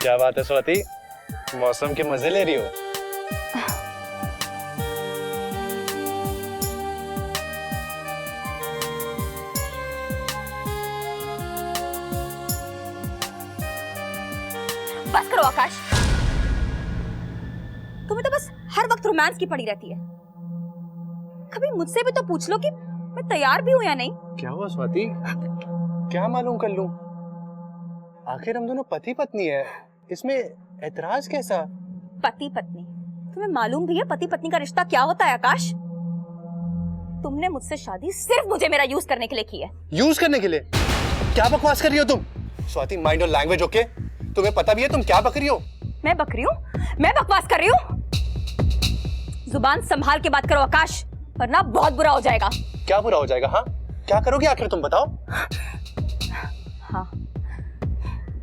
क्या बात है स्वाति, मौसम के मजे ले रही हो? बस करो आकाश, तुम्हें तो बस हर वक्त रोमांस की पड़ी रहती है। कभी मुझसे भी तो पूछ लो कि मैं तैयार भी हूं या नहीं। क्या हुआ स्वाति, क्या मालूम कर लूं? आखिर हम दोनों पति पत्नी है, इसमें ऐतराज कैसा? पति पत्नी, तुम्हें मालूम भी है पति पत्नी का रिश्ता क्या होता है आकाश? तुमने मुझसे शादी सिर्फ मुझे मेरा यूज करने के लिए की है। यूज करने के लिए? क्या बकवास कर रही हो तुम? स्वाति, माइंड और लैंग्वेज ओके? तुम्हें पता भी है तुम क्या बक रही हो? मैं बक रही हूँ? मैं बकवास कर रही हूँ? जुबान संभाल के बात करो आकाश, वरना बहुत बुरा हो जाएगा। क्या बुरा हो जाएगा? हाँ, क्या करोगे आखिर तुम बताओ? हाँ,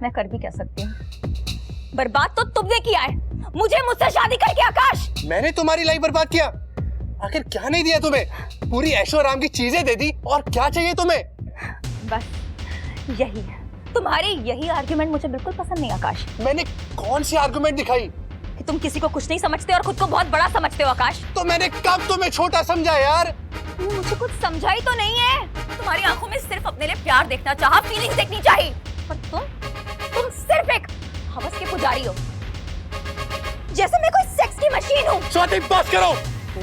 मैं कर भी कह सकती हूँ। बर्बाद तो तुमने किया है, मुझे मुझसे शादी करके आकाश। मैंने तुम्हारी लाइफ बर्बाद किया? आखिर क्या नहीं दिया तुम्हें? पूरी ऐशो आराम की चीजें दे दी, और क्या चाहिए तुम्हें? बस यही है, तुम्हारी यही आर्गुमेंट मुझे बिल्कुल पसंद नहीं आकाश। मैंने कौन सी आर्गुमेंट दिखाई कि तुम किसी को कुछ नहीं समझते और खुद को बहुत बड़ा समझते हो आकाश? तो मैंने कब तुम्हें छोटा समझा यार? मुझे कुछ समझा ही तो नहीं है। तुम्हारी आंखों में सिर्फ अपने लिए प्यार देखना चाहा, फीलिंग्स देखनी चाहिए, पर तुम सिर्फ एक हवस के पुजारी हो, जैसे मैं कोई सेक्स की मशीन हूँ। स्वाति बस करो,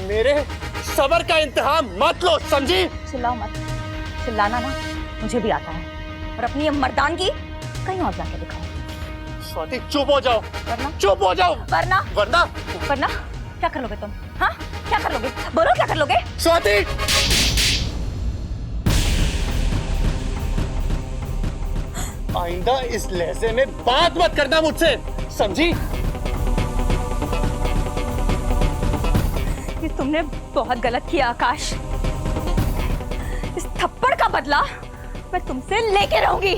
मेरे सबर का इंतहा मत लो, समझी? चिल्लाओ मत, चिल्लाना ना मुझे भी आता है, और अपनी ये मर्दानगी कहीं और जाके दिखाओ। स्वाति चुप हो जाओ, वरना? चुप हो जाओ, वरना? वरना? वरना क्या कर लोगे तुम? हाँ, क्या कर लोगे? बोलो क्या कर लोगे? स्वाति, आइंदा इस लहजे में बात मत करना मुझसे, समझी? ये तुमने बहुत गलत किया आकाश। इस थप्पड़ का बदला मैं तुमसे लेके रहूंगी।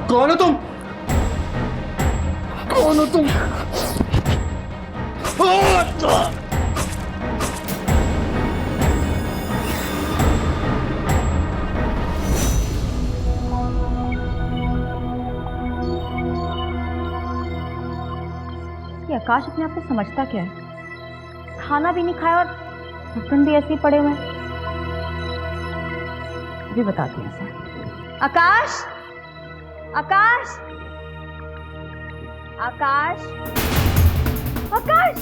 कौन हो तुम? कौन हो तुम? ये आकाश अपने आप को समझता क्या है? खाना भी नहीं खाया और बर्तन भी ऐसे ही पड़े हुए हैं। अभी बताती हूँ इसे। आकाश, आकाश, आकाश, आकाश,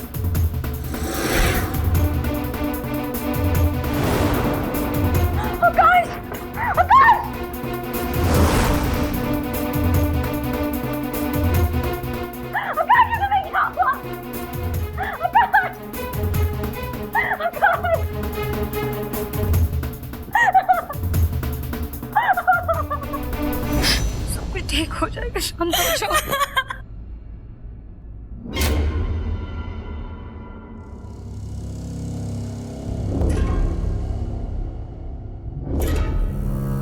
आकाश, आकाश, सब कुछ ठीक हो जाएगा, शांत हो जाओ।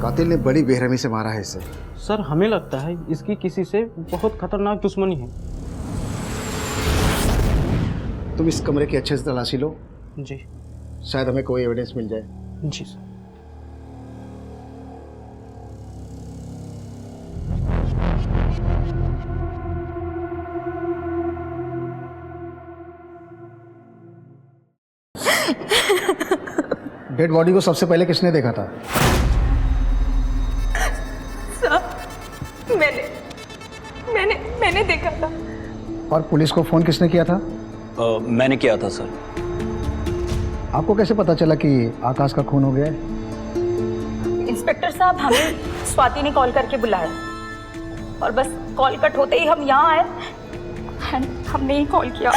कातिल ने बड़ी बेरहमी से मारा है इसे। सर हमें लगता है इसकी किसी से बहुत खतरनाक दुश्मनी है। तुम इस कमरे की अच्छे से तलाशी लो, जी। शायद हमें कोई एविडेंस मिल जाए। जी सर। डेड बॉडी को सबसे पहले किसने देखा था? मैंने देखा था। और पुलिस को फोन किसने किया था? मैंने किया था सर। आपको कैसे पता चला कि आकाश का खून हो गया है? इंस्पेक्टर साहब, हमें स्वाति ने कॉल करके बुलाया और बस कॉल कट होते ही हम यहाँ आए। हमने ही कॉल किया।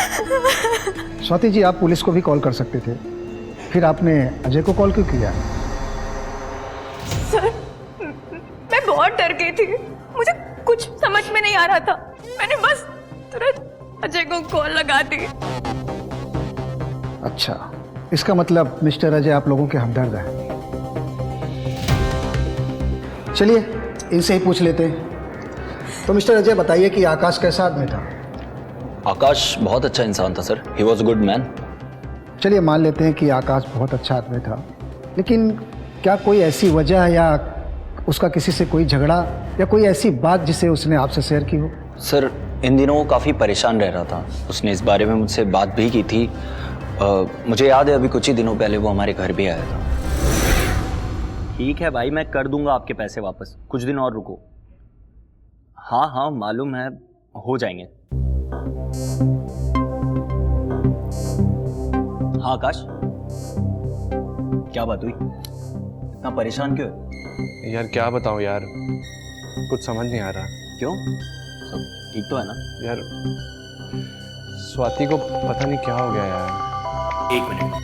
स्वाति जी, आप पुलिस को भी कॉल कर सकते थे, फिर आपने अजय को कॉल क्यों किया? सर, मैं बहुत डर गई थी, मुझे कुछ समझ में नहीं आ रहा था। मैंने बस तुरंत अजय को कॉल लगा दी। अच्छा, इसका मतलब मिस्टर अजय आप लोगों के हमदर्द हैं। चलिए इनसे ही पूछ लेते हैं। तो मिस्टर अजय बताइए कि आकाश कैसा आदमी था? आकाश बहुत अच्छा इंसान था sir, he was a good man. चलिए मान लेते हैं कि आकाश बहुत अच्छा आदमी था, लेकिन क्या कोई ऐसी वजह या उसका किसी से कोई झगड़ा या कोई ऐसी बात जिसे उसने आपसे शेयर की हो? सर इन दिनों वो काफ़ी परेशान रह रहा था, उसने इस बारे में मुझसे बात भी की थी। मुझे याद है अभी कुछ ही दिनों पहले वो हमारे घर भी आया था। ठीक है भाई, मैं कर दूंगा आपके पैसे वापस, कुछ दिन और रुको। हाँ हाँ मालूम है, हो जाएंगे। हाँ आकाश, क्या बात हुई, इतना परेशान क्यों है? यार क्या बताऊं यार, कुछ समझ नहीं आ रहा। क्यों, सब ठीक तो है ना? यार स्वाति को पता नहीं क्या हो गया यार। एक मिनट।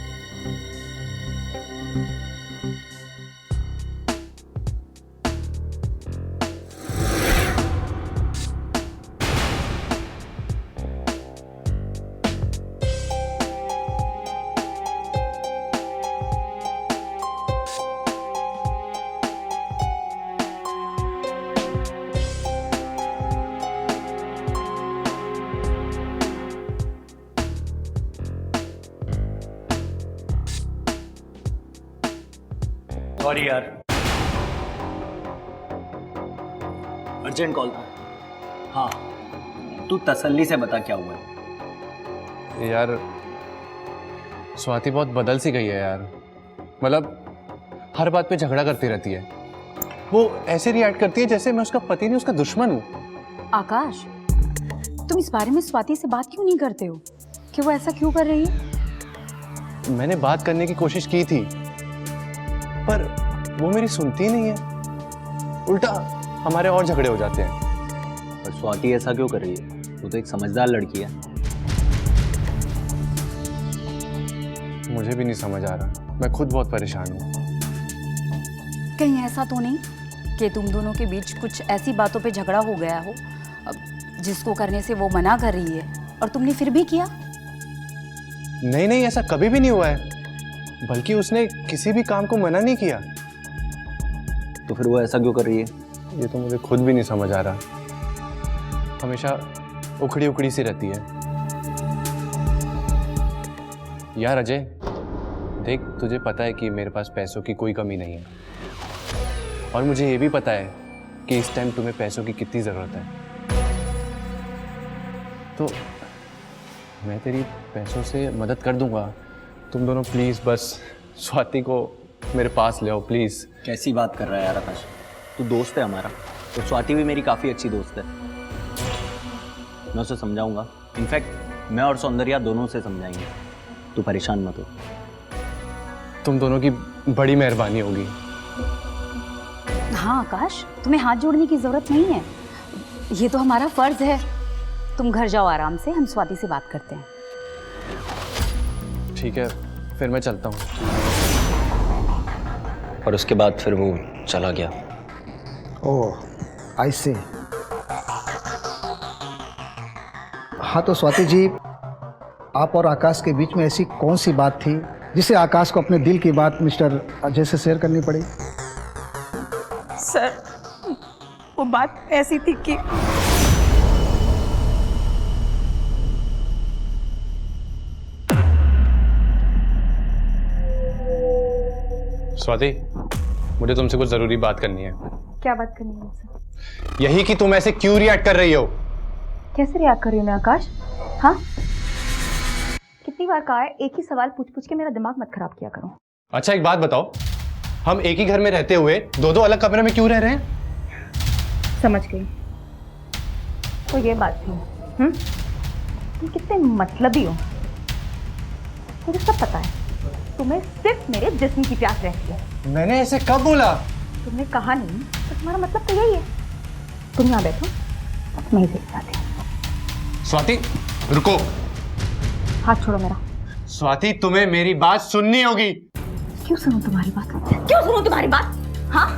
सॉरी यार, अर्जेंट कॉल था। हाँ तू तसल्ली से बता क्या हुआ है। यार स्वाति बहुत बदल सी गई है यार, मतलब हर बात पे झगड़ा करती रहती है। वो ऐसे रिएक्ट करती है जैसे मैं उसका पति नहीं उसका दुश्मन हूँ। आकाश, तुम इस बारे में स्वाति से बात क्यों नहीं करते हो कि वो ऐसा क्यों कर रही है? मैंने बात करने की कोशिश की थी पर वो मेरी सुनती नहीं है, उल्टा हमारे और झगड़े हो जाते हैं। पर स्वाति ऐसा क्यों कर रही है, वो तो एक समझदार लड़की है। मुझे भी नहीं समझ आ रहा, मैं खुद बहुत परेशान हूँ। कहीं ऐसा तो नहीं कि तुम दोनों के बीच कुछ ऐसी बातों पे झगड़ा हो गया हो जिसको करने से वो मना कर रही है और तुमने फिर भी किया? नहीं नहीं, ऐसा कभी भी नहीं हुआ है, बल्कि उसने किसी भी काम को मना नहीं किया। तो फिर वो ऐसा क्यों कर रही है? ये तो मुझे खुद भी नहीं समझ आ रहा, हमेशा उखड़ी उखड़ी सी रहती है। यार अजय देख, तुझे पता है कि मेरे पास पैसों की कोई कमी नहीं है और मुझे ये भी पता है कि इस टाइम तुम्हें पैसों की कितनी ज़रूरत है। तो मैं तेरी पैसों से मदद कर दूंगा, तुम दोनों प्लीज़ बस स्वाति को मेरे पास ले आओ प्लीज़। कैसी बात कर रहा है यार आकाश, तू दोस्त है हमारा, तो स्वाति भी मेरी काफ़ी अच्छी दोस्त है। मैं उसे समझाऊंगा, इनफैक्ट मैं और सौंदर्या दोनों से समझाएंगे, तू परेशान मत हो। तुम दोनों की बड़ी मेहरबानी होगी। हाँ आकाश, तुम्हें हाथ जोड़ने की जरूरत नहीं है, ये तो हमारा फर्ज है। तुम घर जाओ आराम से, हम स्वाति से बात करते हैं। ठीक है, फिर मैं चलता हूँ। और उसके बाद फिर वो चला गया। ओह आई सी। हाँ तो स्वाति जी, आप और आकाश के बीच में ऐसी कौन सी बात थी जिसे आकाश को अपने दिल की बात मिस्टर अजय से शेयर करनी पड़ी? सर, वो बात ऐसी थी कि स्वाति, मुझे तुमसे कुछ जरूरी बात करनी है। क्या बात करनी है मुझसे? यही कि तुम ऐसे क्यों रिएक्ट कर रही हो? कैसे रिएक्ट कर रही हूँ मैं आकाश? हाँ, कितनी बार कहा है एक ही सवाल पूछ पूछ के मेरा दिमाग मत खराब किया करो। अच्छा एक बात बताओ, हम एक ही घर में रहते हुए दो दो अलग कमरे में क्यों रह रहे हैं? समझ गई, तो ये बात थी। तुम कितने मतलबी हो, मुझे सब पता है। तुम्हें सिर्फ मेरे जिस्म की प्यास रहती है। मैंने ऐसे कब बोला? तुमने कहा नहीं, तो तुम्हारा मतलब तो यही है। तुम यहाँ बैठो, मैं इसे बताती हूँ। स्वाति रुको। हाथ छोड़ो मेरा। स्वाति, तुम्हें मेरी बात सुननी होगी। क्यों सुनूं तुम्हारी बात? क्यों सुनूं तुम्हारी बात? हाँ,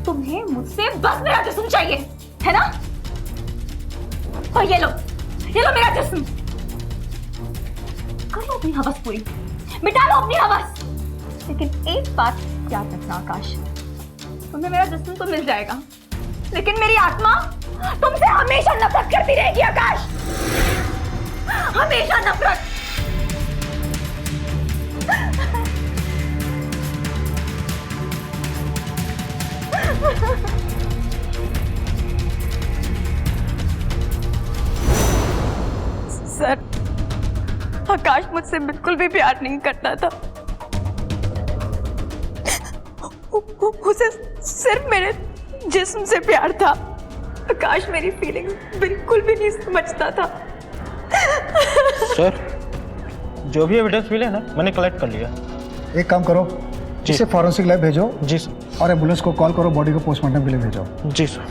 तुम्हें मुझसे बस मेरा जिस्म चाहिए, है ना? और ये लो मेरा जिस्म। कर लो अपनी हवस पूरी, मिटा लो अपनी हवस। लेकिन एक बात याद रखना आकाश, तुम्हें मेरा जिस्म तो मिल जाएगा, लेकिन मेरी आत्मा तुमसे हमेशा नफरत करती रहेगी आकाश, हमेशा नफरत। सर, आकाश मुझसे बिल्कुल भी प्यार नहीं करता था। उसे सिर्फ मेरे जिस्म से प्यार था। आकाश मेरी फीलिंग्स बिल्कुल भी नहीं समझता था। सर, जो भी एविडेंस मिले ना मैंने कलेक्ट कर लिया। एक काम करो, इसे फॉरेंसिक लैब भेजो जी सर। और एम्बुलेंस को कॉल करो, बॉडी को पोस्टमार्टम के लिए भेजो। जी सर।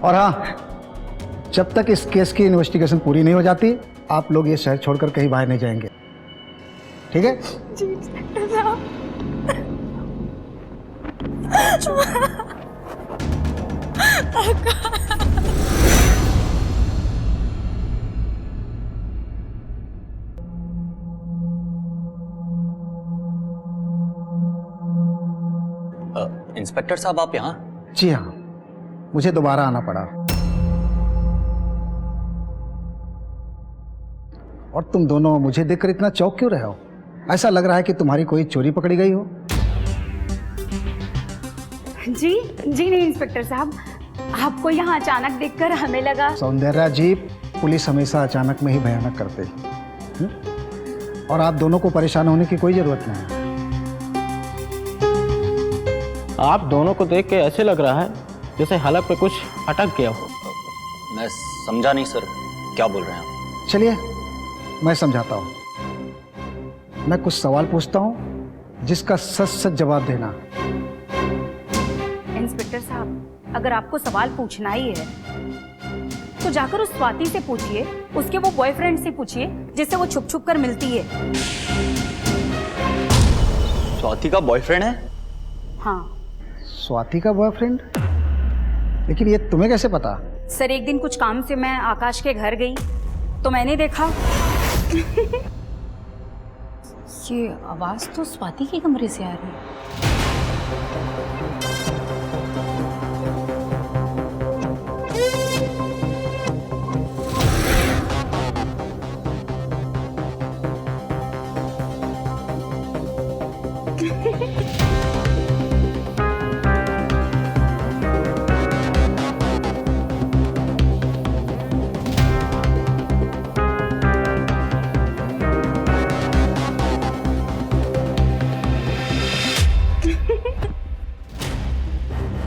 और हाँ, जब तक इस केस की इन्वेस्टिगेशन पूरी नहीं हो जाती, आप लोग ये शहर छोड़कर कहीं बाहर नहीं जाएंगे, ठीक है? जी इंस्पेक्टर साहब। इंस्पेक्टर साहब आप यहाँ? जी हाँ, मुझे दोबारा आना पड़ा। और तुम दोनों मुझे देखकर इतना चौंक क्यों रहे हो? ऐसा लग रहा है कि तुम्हारी कोई चोरी पकड़ी गई हो। जी नहीं इंस्पेक्टर साहब, आपको यहाँ अचानक देखकर हमें लगा। सौंदर्या जी, पुलिस हमेशा अचानक में ही भयानक करते हैं। और आप दोनों को परेशान होने की कोई जरूरत नहीं है। आप दोनों को देख के ऐसे लग रहा है जैसे हालत पे कुछ अटक गया हो। मैं समझा नहीं सर, क्या बोल रहे हैं आप? चलिए मैं समझाता हूँ। मैं कुछ सवाल पूछता हूँ जिसका सच सच जवाब देना। इंस्पेक्टर साहब, अगर आपको सवाल पूछना ही है तो जाकर उस स्वाति से पूछिए, उसके वो बॉयफ्रेंड से पूछिए जिससे वो छुप छुप कर मिलती है। स्वाति का बॉयफ्रेंड है? हाँ स्वाति का बॉयफ्रेंड? लेकिन ये तुम्हें कैसे पता? सर, एक दिन कुछ काम से मैं आकाश के घर गई तो मैंने देखा। ये आवाज तो स्वाति के कमरे से आ रही है।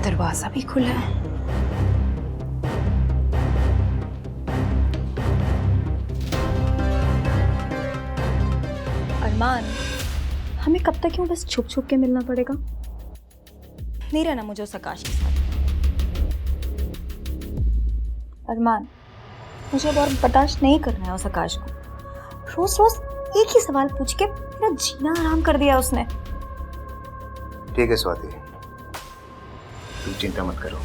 दरवाजा भी खुला है। अरमान, हमें कब तक यूं बस छुप छुप के मिलना पड़ेगा? नहीं रहना मुझे उस आकाश के साथ। अरमान, मुझे अब और बर्दाश्त नहीं करना है उस आकाश को। रोज रोज एक ही सवाल पूछ के मेरा जीना आराम कर दिया उसने। ठीक है स्वाति, तुम चिंता मत करो,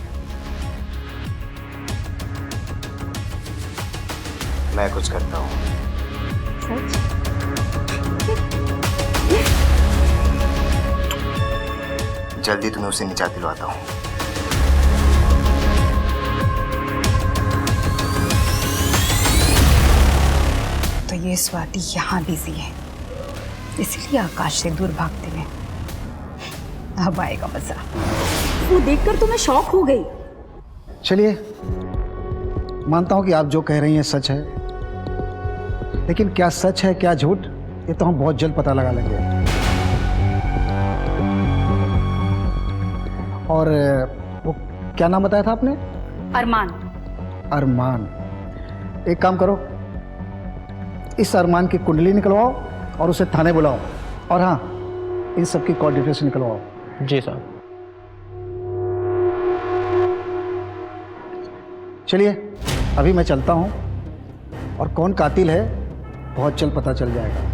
मैं कुछ करता हूँ। सच? जल्दी तुम्हें उससे निजात दिलवाता हूँ। तो ये स्वाति यहाँ बिजी है, इसलिए आकाश से दूर भागते हैं। अब आएगा मजा। वो देखकर तो मैं शॉक हो गई। चलिए, मानता हूँ कि आप जो कह रही हैं सच है, लेकिन क्या सच है क्या झूठ, ये तो हम बहुत जल्द पता लगा लेंगे। और वो क्या नाम बताया था आपने? अरमान। अरमान। एक काम करो, इस अरमान की कुंडली निकलवाओ और उसे थाने बुलाओ। और हाँ, इन सब की कॉल डिटेल्स निकलवाओ। जी साहब। चलिए, अभी मैं चलता हूँ, और कौन कातिल है बहुत जल्द पता चल जाएगा।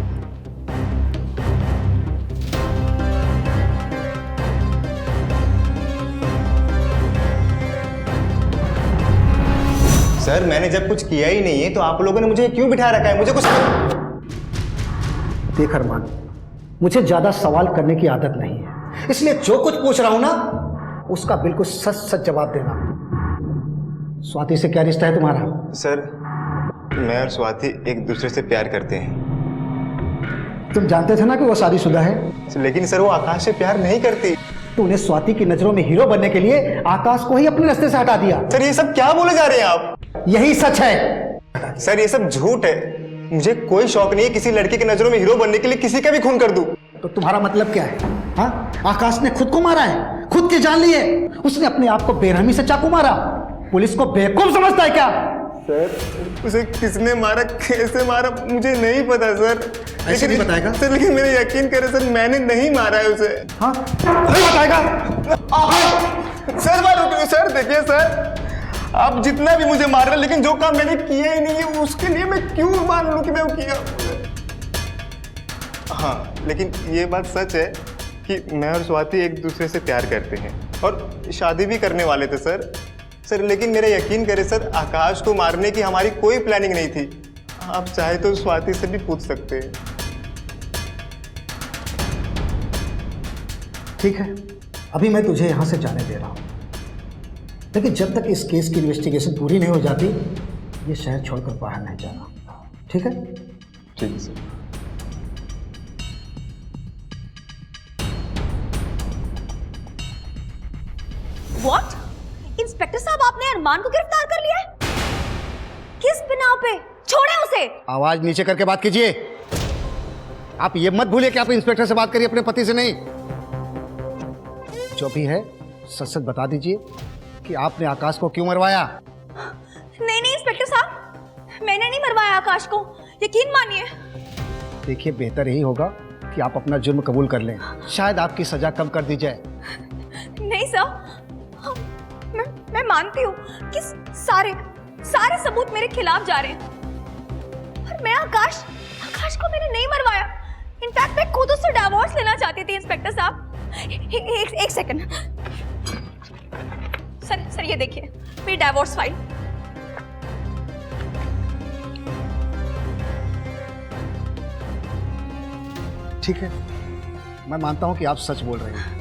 सर, मैंने जब कुछ किया ही नहीं है तो आप लोगों ने मुझे क्यों बिठा रखा है? मुझे कुछ देख अरमान, मुझे ज्यादा सवाल करने की आदत नहीं है, इसलिए जो कुछ पूछ रहा हूं ना उसका बिल्कुल सच सच जवाब देना, स्वाति से क्या रिश्ता है तुम्हारा? सर, मैं और स्वाति एक दूसरे से प्यार करते हैं। तुम जानते थे ना कि वो शादीशुदा है? लेकिन सर वो आकाश से प्यार नहीं करती। तूने स्वाति की नजरों में हीरो बनने के लिए आकाश को ही अपने रास्ते से हटा दिया। सर ये सब क्या बोले जा रहे हैं आप? यही सच है। सर ये सब झूठ है। मुझे कोई शौक नहीं है किसी लड़के की नजरों में हीरो बनने के लिए किसी का भी खून कर दूं। तो तुम्हारा मतलब क्या है? हाँ, आकाश ने खुद को मारा है, खुद की जान ली है। उसने अपने आप को बेरहमी से चाकू मारा। पुलिस को बेवकूफ समझता है क्या? सर उसे किसने मारा, कैसे मारा, मुझे नहीं पता सर। ऐसे नहीं बताएगा? सर लेकिन मेरे यकीन करें सर, मैंने नहीं मारा है उसे। हाँ, नहीं बताएगा? सर बात रुकिए सर, देखिए सर, आप जितना भी मुझे मार रहे हैं, लेकिन जो काम मैंने किया ही नहीं है उसके लिए मैं क्यों मान लूं कि मैं वो किया। हाँ, लेकिन ये बात सच है कि मैं और स्वाति एक दूसरे से प्यार करते हैं और शादी भी करने वाले थे सर। सर लेकिन मेरा यकीन करें सर, आकाश को मारने की हमारी कोई प्लानिंग नहीं थी। आप चाहे तो स्वाति से भी पूछ सकते हैं। ठीक है, अभी मैं तुझे यहां से जाने दे रहा हूं, लेकिन जब तक इस केस की इन्वेस्टिगेशन पूरी नहीं हो जाती, ये शहर छोड़कर बाहर नहीं जाना। ठीक है? ठीक है सर। What? इंस्पेक्टर साहब, आपने अरमान को गिरफ्तार कर लिया है? किस बिना पे? छोड़े उसे। आवाज नीचे करके बात कीजिए। आप ये मत भूलिए कि आप इंस्पेक्टर से बात करिए, अपने पति से नहीं। जो भी है सच सच बता दीजिए कि आपने आकाश को क्यों मरवाया? नहीं नहीं इंस्पेक्टर साहब, मैंने नहीं मरवाया आकाश को, यकीन मानिए। देखिए, बेहतर यही होगा कि आप अपना जुर्म कबूल कर लें, शायद आपकी सजा कम कर दी जाए। नहीं सर, मैं मानती हूँ कि सारे सबूत मेरे खिलाफ जा रहे हैं, और मैं आकाश को मैंने नहीं मरवाया। इनफैक्ट मैं खुद उससे डिवोर्स लेना चाहती थी इंस्पेक्टर साहब। एक सेकंड सर, ये देखिए मेरी डिवोर्स फाइल। ठीक है, मैं मानता हूं कि आप सच बोल रहे हैं,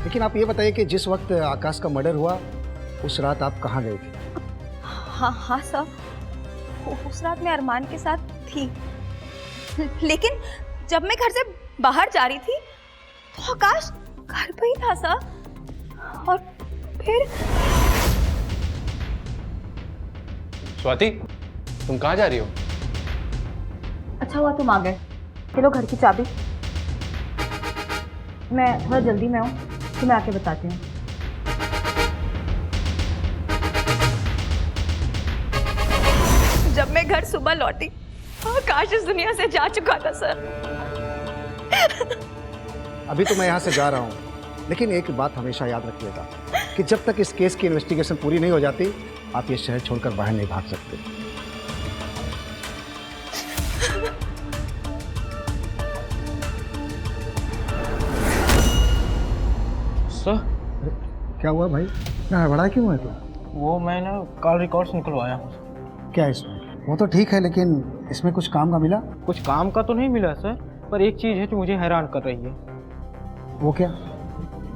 लेकिन आप ये बताइए कि जिस वक्त आकाश का मर्डर हुआ उस रात आप कहाँ गए थे? हाँ सर, उस रात मैं अरमान के साथ थी, लेकिन जब मैं घर से बाहर जा रही थी तो आकाश घर पे ही था सर। और फिर स्वाति, तुम कहाँ जा रही हो? अच्छा हुआ तुम आ गए। चलो घर की चाबी। मैं थोड़ा जल्दी में हूँ, तो मैं आके बताती हूँ। जब मैं घर सुबह लौटी आकाश इस दुनिया से जा चुका था सर। अभी तो मैं यहाँ से जा रहा हूँ, लेकिन एक बात हमेशा याद रखिएगा कि जब तक इस केस की इन्वेस्टिगेशन पूरी नहीं हो जाती, आप ये शहर छोड़कर बाहर नहीं भाग सकते। सर, क्या हुआ भाई? ना हड़बड़ा क्यों है तू? वो मैंने कॉल रिकॉर्ड्स निकलवाया हूँ। क्या इसमें? वो तो ठीक है, लेकिन इसमें कुछ काम का मिला? कुछ काम का तो नहीं मिला सर, पर एक चीज़ है जो मुझे हैरान कर रही है। वो क्या?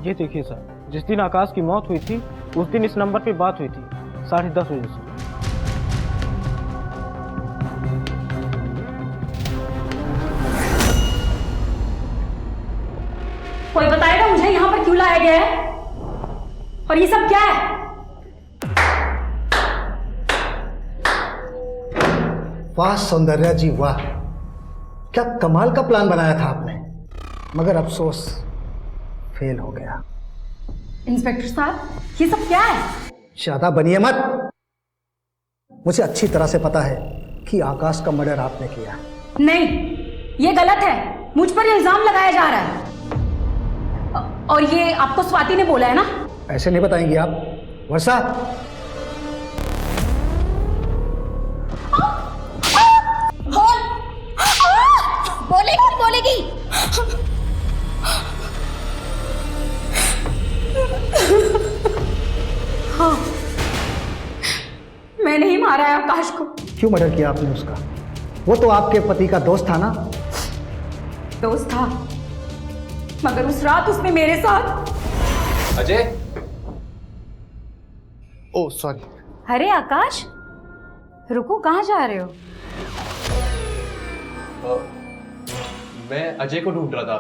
ये देखिए सर, जिस दिन आकाश की मौत हुई थी उस दिन इस नंबर पे बात हुई थी 10:30 बजे से। कोई बताएगा मुझे यहाँ पर क्यों लाया गया है? और ये सब क्या है? वाह सौंदर्या जी वाह, क्या कमाल का प्लान बनाया था आपने, मगर अफसोस फेल हो गया। इंस्पेक्टर साहब, ये सब क्या है? ज्यादा बनिए मत। मुझे अच्छी तरह से पता है कि आकाश का मर्डर आपने किया। नहीं, ये गलत है। मुझ पर इल्जाम लगाया जा रहा है। और ये आपको स्वाति ने बोला है ना? ऐसे नहीं बताएंगी आप वर्षा। बोलेगी। हाँ, मैंने ही मारा है आकाश को। क्यों मर्डर किया आपने उसका? वो तो आपके पति का दोस्त था ना? दोस्त था, मगर उस रात उसने मेरे साथ। Ajay, oh sorry. अरे आकाश, रुको, कहाँ जा रहे हो? मैं अजय को ढूंढ रहा था,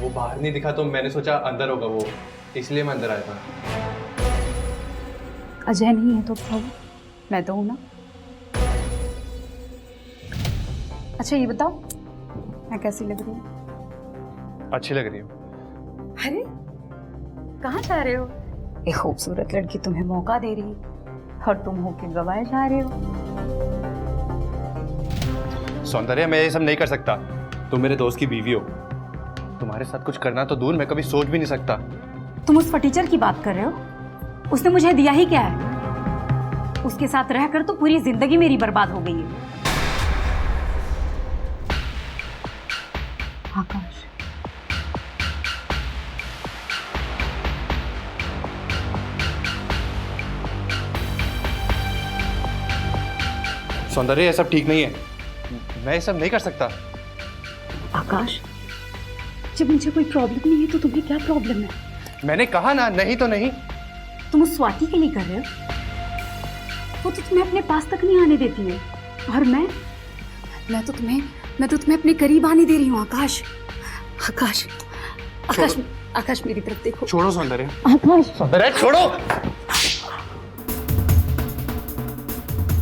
वो बाहर नहीं दिखा तो मैंने सोचा अंदर होगा वो, इसलिए मैं अंदर आया था। अजय नहीं है तो प्रभु, मैं तो हूं ना। अच्छा ये बताओ, मैं कैसी लग रही हूँ? अच्छी लग रही हो। अरे कहाँ जा रहे हो? एक खूबसूरत लड़की तुम्हें मौका दे रही और तुम होके गवाए जा रहे हो। सौंदर्य, मैं ये सब नहीं कर सकता। तुम मेरे दोस्त की बीवी हो, तुम्हारे साथ कुछ करना तो दूर, मैं कभी सोच भी नहीं सकता। तुम उस फटीचर की बात कर रहे हो? उसने मुझे दिया ही क्या है? उसके साथ रहकर तो पूरी जिंदगी मेरी बर्बाद हो गई है। आकाश, सौंदर्य, ये सब ठीक नहीं है, मैं ये सब नहीं कर सकता। आकाश, जब मुझे कोई प्रॉब्लम नहीं है तो तुम्हें क्या प्रॉब्लम है? मैंने कहा ना, नहीं तो नहीं। तुम उस स्वाति के लिए कर रहे हो? वो तो तुम्हें अपने पास तक नहीं आने देती है, और मैं तो तुम्हें अपने करीब आने दे रही हूँ। आकाश, आकाश, आकाश, आकाश मेरी तरफ देखो। छोड़ो सौंदर्य। आकाश, सौंदर्य छोड़ो।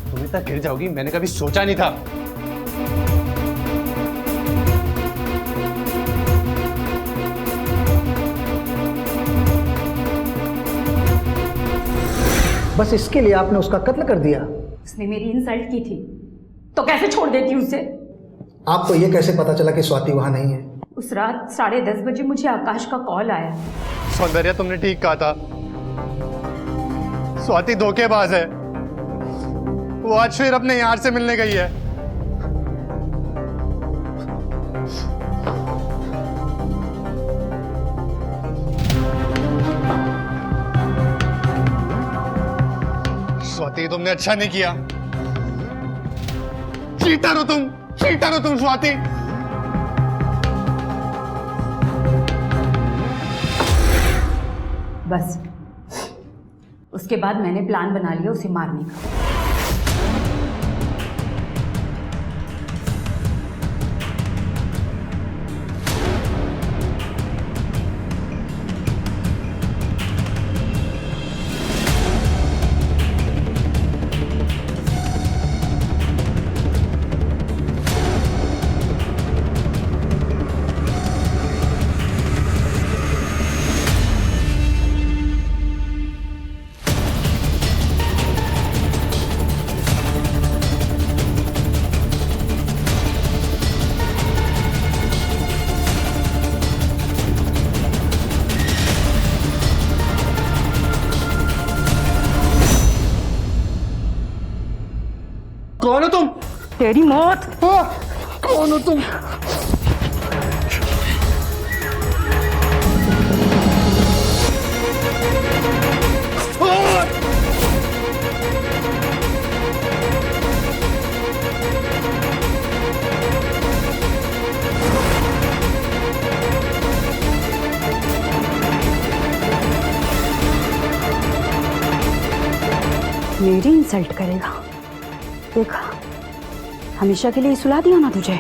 तुम इतना गिर जाओगी मैंने कभी सोचा नहीं था। बस इसके लिए आपने उसका कत्ल कर दिया? उसने मेरी इंसल्ट की थी तो कैसे छोड़ देती उसे? आपको ये कैसे पता चला कि स्वाति वहां नहीं है? उस रात 10:30 बजे मुझे आकाश का कॉल आया। सौंदर्य, तुमने ठीक कहा था, स्वाति धोखेबाज है। वो आज फिर अपने यार से मिलने गई है। स्वाति, तुमने अच्छा नहीं किया। चीटर हो तुम, चीटर हो तुम स्वाति। बस उसके बाद मैंने प्लान बना लिया उसे मारने का। कौन हो तुम? तेरी मौत। कौन हो तुम? मेरी इंसल्ट करेगा? देखा, हमेशा के लिए सुला दिया ना तुझे।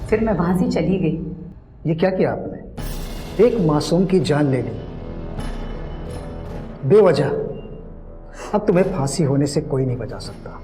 फिर मैं वहां से चली गई। ये क्या किया आपने? एक मासूम की जान ले ली बेवजह। अब तुम्हें फांसी होने से कोई नहीं बचा सकता।